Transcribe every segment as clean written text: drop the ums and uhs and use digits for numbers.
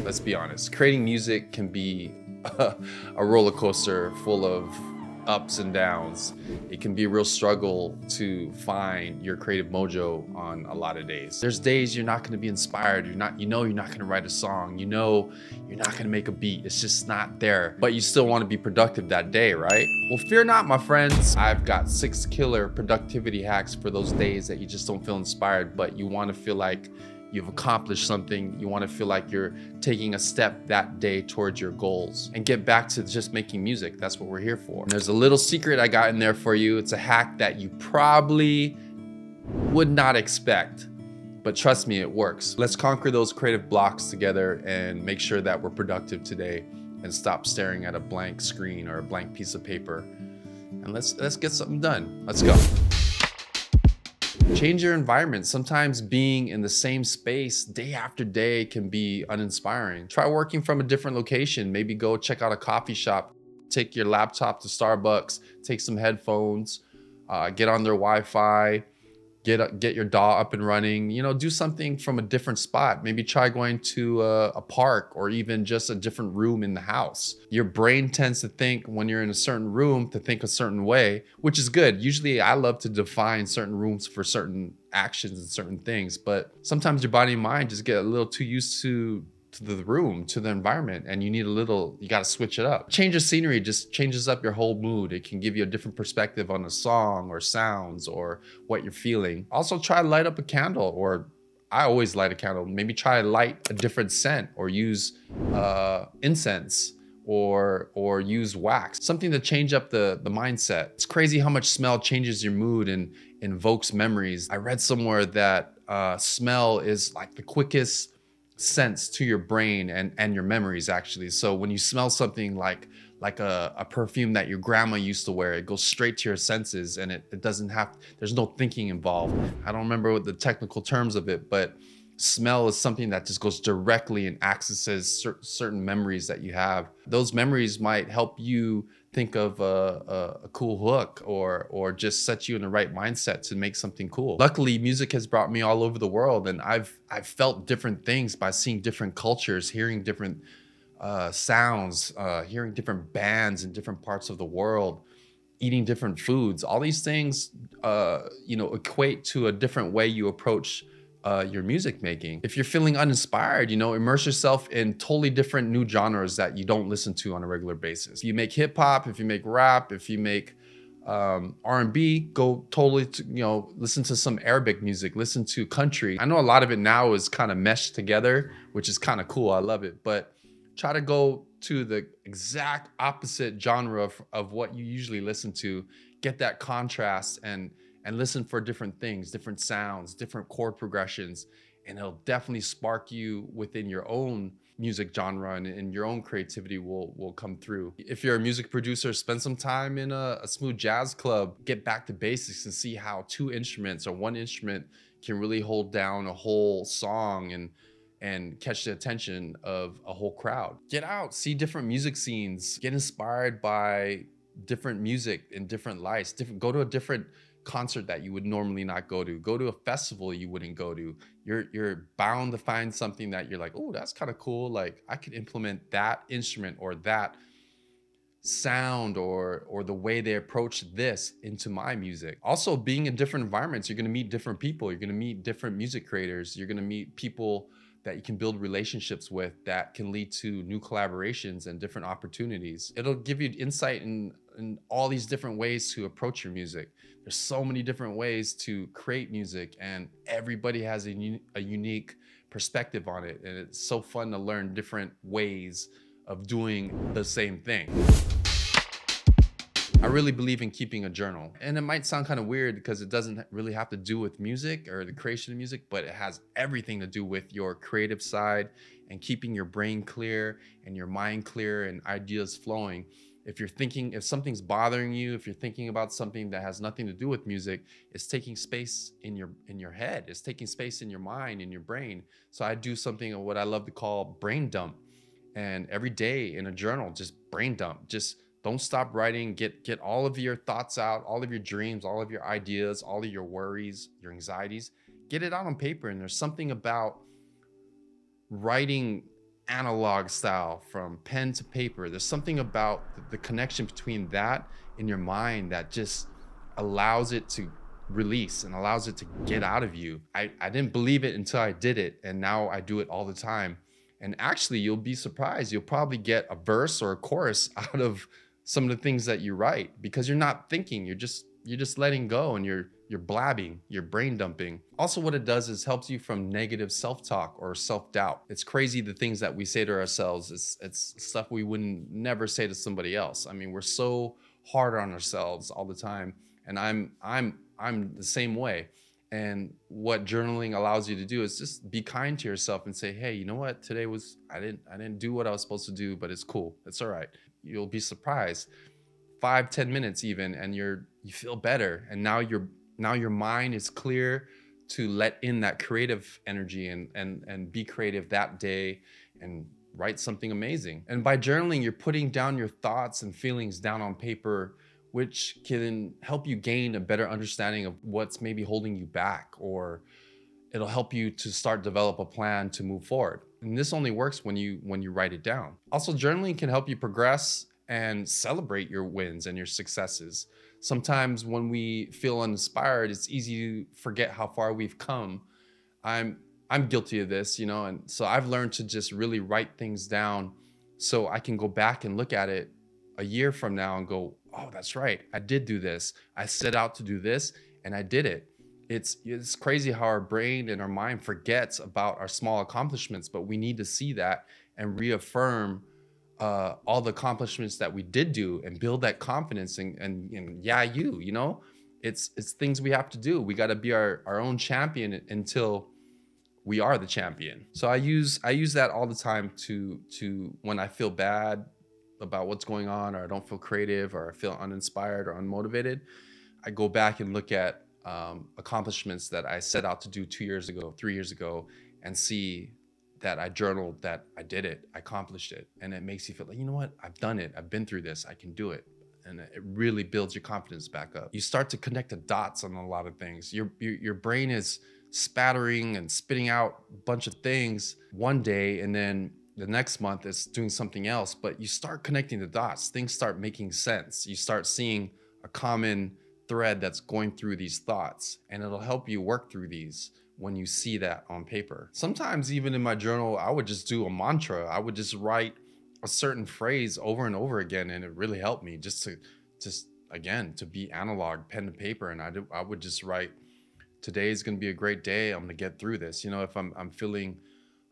let's be honest. Creating music can be a roller coaster full of ups and downs. It can be a real struggle to find your creative mojo on a lot of days. There's days you're not going to be inspired. You're not going to write a song. You're not going to make a beat. It's just not there. But you still want to be productive that day, right? Well, fear not, my friends. I've got 6 killer productivity hacks for those days that you just don't feel inspired, but you want to feel like you've accomplished something. You want to feel like you're taking a step that day towards your goals and get back to just making music. That's what we're here for. And there's a little secret I got in there for you. It's a hack that you probably would not expect, but trust me, it works. Let's conquer those creative blocks together and make sure that we're productive today and stop staring at a blank screen or a blank piece of paper. And let's get something done. Let's go. Change your environment. Sometimes being in the same space day after day can be uninspiring. Try working from a different location. Maybe go check out a coffee shop, take your laptop to Starbucks, take some headphones, get on their Wi-Fi, get your DAW up and running, you know, do something from a different spot. Maybe try going to a park or even just a different room in the house. Your brain tends to think when you're in a certain room to think a certain way, which is good. Usually I love to define certain rooms for certain actions and certain things, but sometimes your body and mind just get a little too used to the room, to the environment, and you got to switch it up. Change of scenery just changes up your whole mood. It can give you a different perspective on a song or sounds or what you're feeling. Also try to light up a candle, or I always light a candle. Maybe try to light a different scent or use incense or use wax, something to change up the mindset. It's crazy how much smell changes your mood and invokes memories. I read somewhere that smell is like the quickest sense to your brain and your memories, actually. So when you smell something like a perfume that your grandma used to wear, it goes straight to your senses, and it doesn't have, there's no thinking involved. I don't remember what the technical terms of it, but smell is something that just goes directly and accesses certain memories that you have. Those memories might help you think of a cool hook or just set you in the right mindset to make something cool. Luckily, music has brought me all over the world, and I've felt different things by seeing different cultures, hearing different sounds, hearing different bands in different parts of the world, eating different foods. All these things, you know, equate to a different way you approach your music making. If you're feeling uninspired, you know, immerse yourself in totally different new genres that you don't listen to on a regular basis. If you make hip hop, if you make rap, if you make R&B, go totally to, you know, listen to some Arabic music, listen to country. I know a lot of it now is kind of meshed together, which is kind of cool. I love it, but try to go to the exact opposite genre of what you usually listen to. Get that contrast and listen for different things, different sounds, different chord progressions, and it'll definitely spark you within your own music genre, and your own creativity will come through. If you're a music producer, spend some time in a smooth jazz club, get back to basics and see how 2 instruments or 1 instrument can really hold down a whole song and catch the attention of a whole crowd. Get out, see different music scenes, get inspired by different music in different lights, go to a different concert that you would normally not go to a festival you wouldn't go to. You're bound to find something that you're like, oh, that's kind of cool. Like I could implement that instrument or that sound or the way they approach this into my music. Also, being in different environments, you're going to meet different people. You're going to meet different music creators. You're going to meet people that you can build relationships with that can lead to new collaborations and different opportunities. It'll give you insight in all these different ways to approach your music. There's so many different ways to create music, and everybody has a unique perspective on it. And it's so fun to learn different ways of doing the same thing. I really believe in keeping a journal, and it might sound kind of weird because it doesn't really have to do with music or the creation of music, but it has everything to do with your creative side and keeping your brain clear and your mind clear and ideas flowing. If something's bothering you, if you're thinking about something that has nothing to do with music, it's taking space in your head. It's taking space in your mind, in your brain. So I do something of what I love to call brain dump. And every day in a journal, just brain dump. Just don't stop writing. Get all of your thoughts out, all of your dreams, all of your ideas, all of your worries, your anxieties. Get it out on paper. And there's something about writing analog style, from pen to paper. There's something about the connection between that in your mind that just allows it to release and allows it to get out of you. I didn't believe it until I did it, and now I do it all the time. And actually, you'll be surprised. You'll probably get a verse or a chorus out of some of the things that you write, because you're not thinking, you're just letting go, and you're blabbing, you're brain dumping. Also, what it does is helps you from negative self-talk or self-doubt. It's crazy the things that we say to ourselves. It's stuff we wouldn't never say to somebody else. I mean, we're so hard on ourselves all the time, and I'm the same way. And what journaling allows you to do is just be kind to yourself and say, hey, you know what? Today was, I didn't do what I was supposed to do, but it's cool. It's all right. You'll be surprised. 5-10 minutes even, and you feel better. And now your mind is clear to let in that creative energy and be creative that day and write something amazing. And by journaling, you're putting down your thoughts and feelings down on paper, which can help you gain a better understanding of what's maybe holding you back, or it'll help you to start develop a plan to move forward. And this only works when you write it down. Also, journaling can help you progress and celebrate your wins and your successes. Sometimes when we feel uninspired, it's easy to forget how far we've come. I'm guilty of this, and so I've learned to just really write things down so I can go back and look at it a year from now and go, oh, that's right, I did do this. I set out to do this and I did it. It's crazy how our brain and our mind forgets about our small accomplishments, but we need to see that and reaffirm all the accomplishments that we did do and build that confidence and yeah, it's things we have to do. We got to be our own champion until we are the champion. So I use that all the time to when I feel bad about what's going on, or I don't feel creative, or I feel uninspired or unmotivated, I go back and look at accomplishments that I set out to do 2 years ago, 3 years ago, and see that I journaled that I did it, I accomplished it. And it makes you feel like, you know what, I've done it, I've been through this, I can do it. And it really builds your confidence back up. You start to connect the dots on a lot of things. Your brain is spattering and spitting out a bunch of things one day, and then the next month it's doing something else, but you start connecting the dots. Things start making sense. You start seeing a common thread that's going through these thoughts, and it'll help you work through these when you see that on paper. Sometimes even in my journal, I would just do a mantra. I would just write a certain phrase over and over again, and it really helped me just to be analog, pen to paper. And I would just write, today's gonna be a great day, I'm gonna get through this. If I'm feeling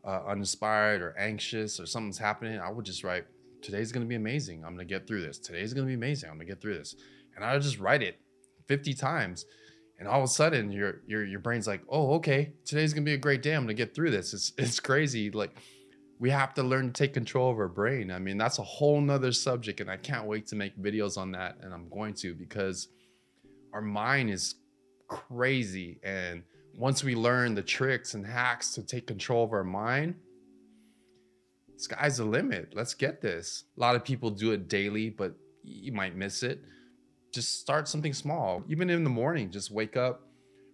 uninspired or anxious or something's happening, I would just write, today's gonna be amazing, I'm gonna get through this. Today's gonna be amazing, I'm gonna get through this. And I would just write it 50 times. And all of a sudden your brain's like, oh, okay, today's gonna be a great day, I'm gonna get through this. It's crazy. Like, we have to learn to take control of our brain. I mean, that's a whole nother subject, and I can't wait to make videos on that. And I'm going to, because our mind is crazy. And once we learn the tricks and hacks to take control of our mind, sky's the limit. Let's get this. A lot of people do it daily, but you might miss it. Just start something small. Even in the morning, just wake up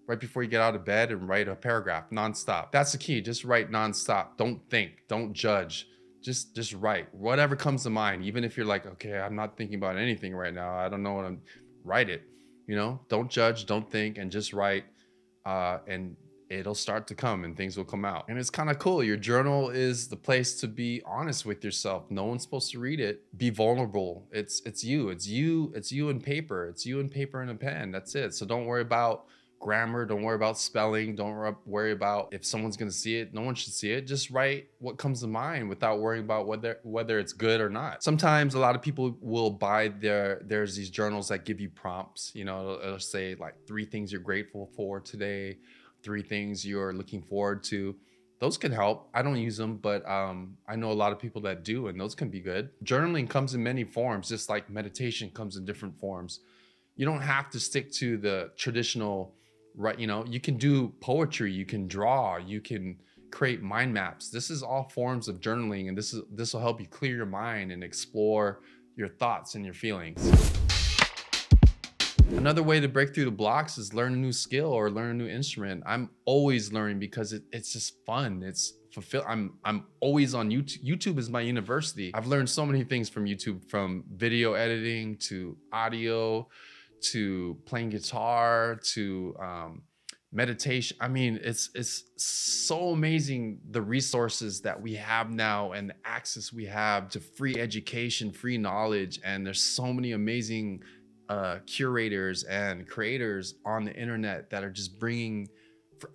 right before you get out of bed and write a paragraph nonstop. That's the key. Just write nonstop. Don't think, don't judge. Just write whatever comes to mind. Even if you're like, okay, I'm not thinking about anything right now, I don't know what write it. Don't judge, don't think, and just write. And it'll start to come, and things will come out. And it's kind of cool. Your journal is the place to be honest with yourself. No one's supposed to read it. Be vulnerable. It's you in paper. It's you in paper and a pen. That's it. So don't worry about grammar. Don't worry about spelling. Don't worry about if someone's going to see it. No one should see it. Just write what comes to mind without worrying about whether it's good or not. Sometimes a lot of people will buy there's these journals that give you prompts. It'll say like 3 things you're grateful for today, 3 things you're looking forward to. Those can help. I don't use them, but I know a lot of people that do, and those can be good. Journaling comes in many forms, just like meditation comes in different forms. You don't have to stick to the traditional, right? You can do poetry, you can draw, you can create mind maps. This is all forms of journaling, and this will help you clear your mind and explore your thoughts and your feelings. Another way to break through the blocks is learn a new skill or learn a new instrument. I'm always learning because it's just fun. It's fulfill. I'm always on YouTube. YouTube is my university. I've learned so many things from YouTube, from video editing to audio to playing guitar to meditation. I mean, it's so amazing the resources that we have now and the access we have to free education, free knowledge. And there's so many amazing curators and creators on the internet that are just bringing,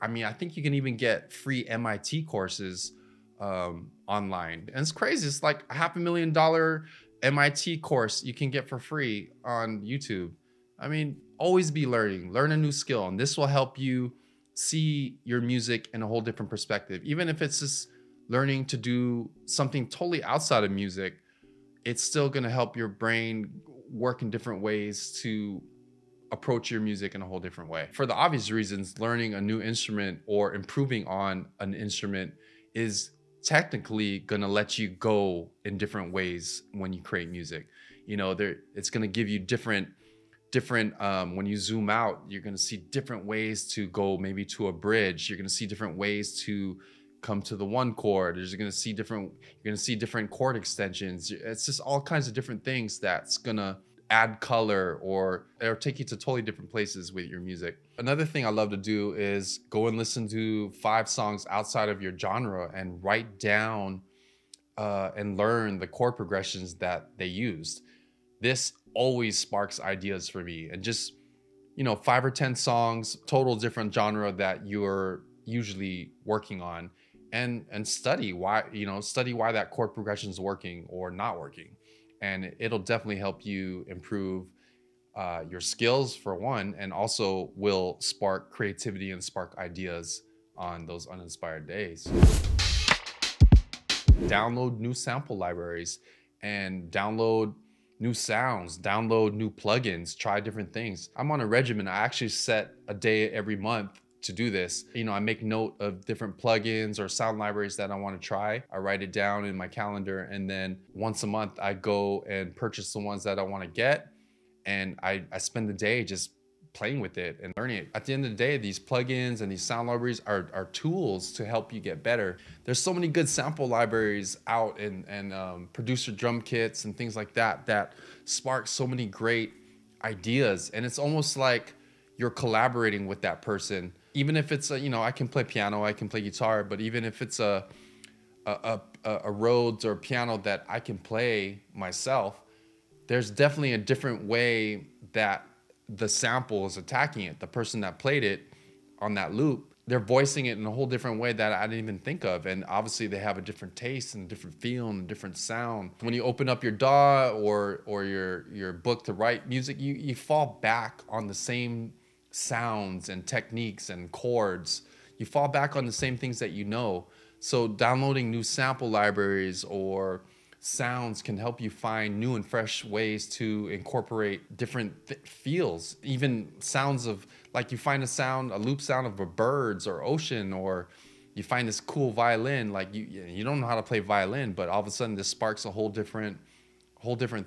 I mean, I think you can even get free MIT courses online. And it's crazy. It's like a $500,000 MIT course you can get for free on YouTube. I mean, always be learning, learn a new skill, and this will help you see your music in a whole different perspective. Even if it's just learning to do something totally outside of music, it's still gonna help your brain work in different ways to approach your music in a whole different way. For the obvious reasons, learning a new instrument or improving on an instrument is technically gonna let you go in different ways when you create music. You know, it's gonna give you different when you zoom out, you're going to see different ways to go, maybe to a bridge. You're going to see different ways to come to the one chord. You're going to see different chord extensions. It's just all kinds of different things that's going to add color or take you to totally different places with your music. Another thing I love to do is go and listen to 5 songs outside of your genre and write down and learn the chord progressions that they used. This always sparks ideas for me. And just, you know, 5 or 10 songs, total different genre that you're usually working on, and study why that chord progression is working or not working. And it'll definitely help you improve your skills, for one, and also will spark creativity and spark ideas on those uninspired days. Download new sample libraries and download new sounds, download new plugins, try different things. I'm on a regimen. I actually set a day every month to do this. You know, I make note of different plugins or sound libraries that I want to try. I write it down in my calendar, and then once a month I go and purchase the ones that I want to get, and I spend the day just playing with it and learning it. At the end of the day, these plugins and these sound libraries are tools to help you get better. There's so many good sample libraries out, and producer drum kits and things like that spark so many great ideas. And it's almost like you're collaborating with that person. Even if it's you know, I can play piano, I can play guitar, but even if it's a Rhodes or piano that I can play myself, there's definitely a different way that the sample is attacking it. The person that played it on that loop, they're voicing it in a whole different way that I didn't even think of. And obviously they have a different taste and a different feel and a different sound. When you open up your DAW or your book to write music, you fall back on the same sounds and techniques and chords. You fall back on the same things that you know. So downloading new sample libraries or sounds can help you find new and fresh ways to incorporate different feels. Even sounds of, like, you find a loop sound of a birds or ocean, or you find this cool violin. Like you don't know how to play violin, but all of a sudden this sparks a whole different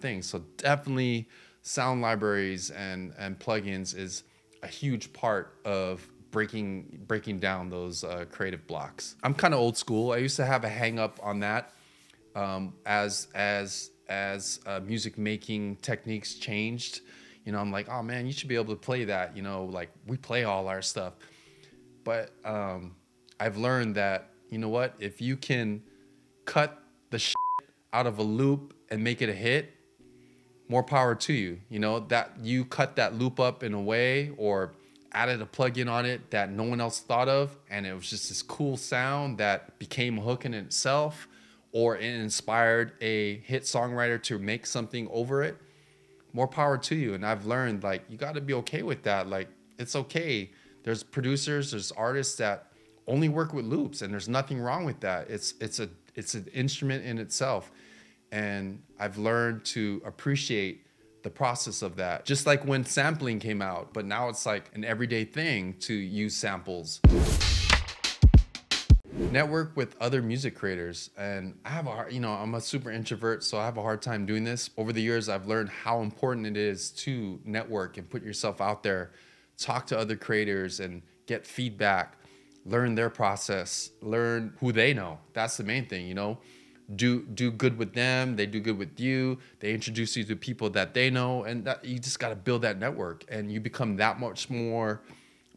thing. So definitely sound libraries and plugins is a huge part of breaking down those creative blocks. I'm kind of old school. I used to have a hang up on that. As music making techniques changed, you know, I'm like, oh man, you should be able to play that, you know, like we play all our stuff. But I've learned that, you know what, if you can cut the shit out of a loop and make it a hit, more power to you. You know, that you cut that loop up in a way or added a plugin on it that no one else thought of, and it was just this cool sound that became a hook in itself, or it inspired a hit songwriter to make something over it, more power to you. And I've learned, like, you got to be okay with that. Like, it's okay. There's producers, there's artists that only work with loops, and there's nothing wrong with that. It's an instrument in itself. And I've learned to appreciate the process of that. Just like when sampling came out, but now it's like an everyday thing to use samples. Network with other music creators. And I have I'm a super introvert, so I have a hard time doing this. Over the years, I've learned how important it is to network and put yourself out there, talk to other creators and get feedback. learn their process, learn who they know. That's the main thing, you know. Do good with them, they do good with you, they introduce you to people that they know, and that you just got to build that network, and you become that much more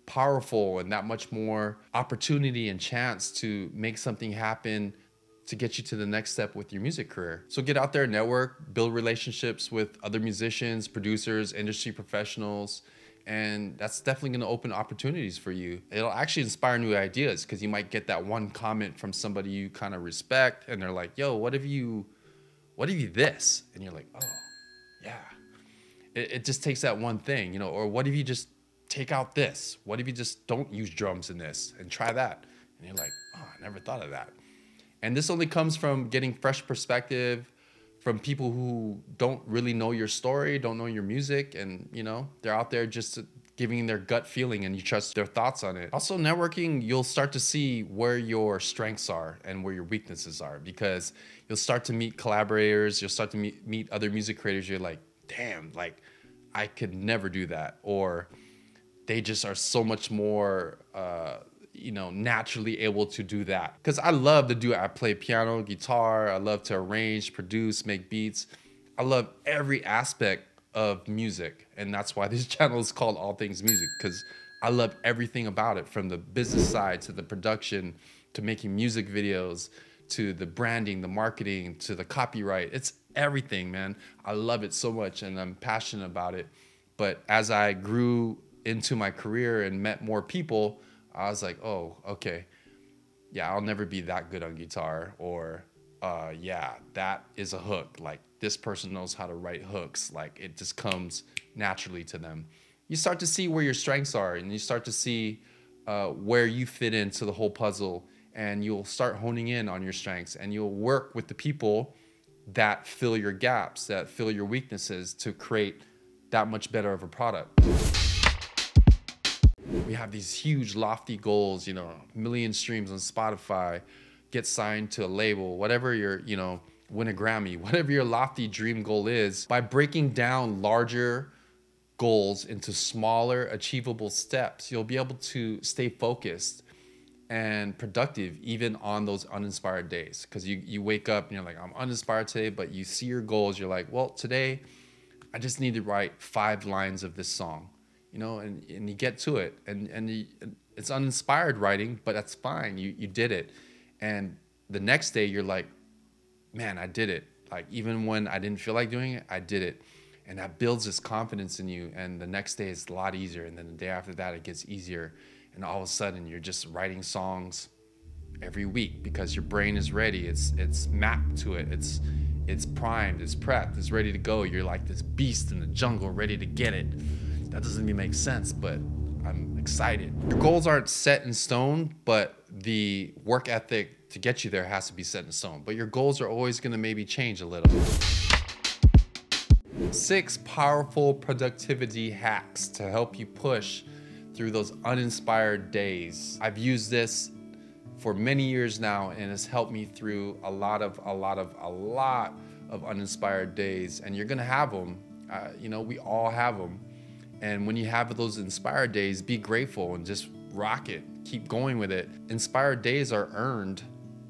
powerful and that much more opportunity and chance to make something happen to get you to the next step with your music career. So get out there, network, build relationships with other musicians, producers, industry professionals, and that's definitely going to open opportunities for you. It'll actually inspire new ideas, because you might get that one comment from somebody you kind of respect, and they're like, yo, what if you this? And you're like, oh yeah. It just takes that one thing, you know. Or what if you just take out this? What if you just don't use drums in this and try that? And you're like, oh, I never thought of that. And this only comes from getting fresh perspective from people who don't really know your story, don't know your music, and you know, they're out there just giving their gut feeling, and you trust their thoughts on it. Also, networking, you'll start to see where your strengths are and where your weaknesses are, because you'll start to meet collaborators, you'll start to meet other music creators. You're like, damn, like I could never do that, or they just are so much more you know, naturally able to do that. Because I love to do it. I play piano, guitar, I love to arrange, produce, make beats. I love every aspect of music, and that's why this channel is called All Things Music, because I love everything about it, from the business side to the production, to making music videos, to the branding, the marketing, to the copyright. It's everything, man. I love it so much, and I'm passionate about it. But as I grew into my career and met more people, I was like, oh, okay, yeah, I'll never be that good on guitar, or yeah, that is a hook. Like, this person knows how to write hooks. Like, it just comes naturally to them. You start to see where your strengths are, and you start to see where you fit into the whole puzzle, and you'll start honing in on your strengths, and you'll work with the people that fill your gaps, that fill your weaknesses, to create that much better of a product. We have these huge lofty goals, you know, 1 million streams on Spotify, get signed to a label, whatever your, you know, win a Grammy, whatever your lofty dream goal is. By breaking down larger goals into smaller achievable steps, you'll be able to stay focused and productive even on those uninspired days. Because you wake up and you're like, I'm uninspired today, but you see your goals, you're like, well, today I just need to write 5 lines of this song. You know, and you get to it, and it's uninspired writing, but that's fine. You did it. And the next day you're like, man, I did it. Like, even when I didn't feel like doing it, I did it. And that builds this confidence in you. And the next day it's a lot easier. And then the day after that, it gets easier. And all of a sudden you're just writing songs every week, because your brain is ready. It's mapped to it. It's primed, it's prepped, it's ready to go. You're like this beast in the jungle, ready to get it. That doesn't even make sense, but I'm excited. Your goals aren't set in stone, but the work ethic to get you there has to be set in stone. But your goals are always gonna maybe change a little. 6 powerful productivity hacks to help you push through those uninspired days. I've used this for many years now, and it's helped me through a lot of uninspired days. And you're gonna have them. You know, we all have them. And when you have those inspired days, be grateful and just rock it. Keep going with it. Inspired days are earned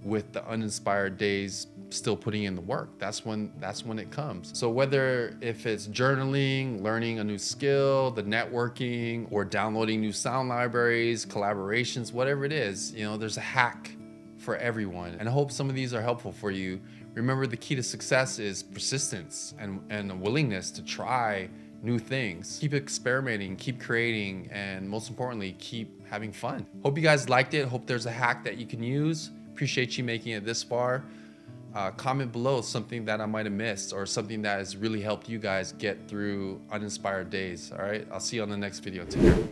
with the uninspired days still putting in the work. That's when it comes. So whether if it's journaling, learning a new skill, the networking, or downloading new sound libraries, collaborations, whatever it is, you know, there's a hack for everyone. And I hope some of these are helpful for you. Remember, the key to success is persistence and a willingness to try new things. Keep experimenting, keep creating, and most importantly, keep having fun. Hope you guys liked it. Hope there's a hack that you can use. Appreciate you making it this far. Comment below something that I might have missed, or something that has really helped you guys get through uninspired days. All right, I'll see you on the next video. Take care.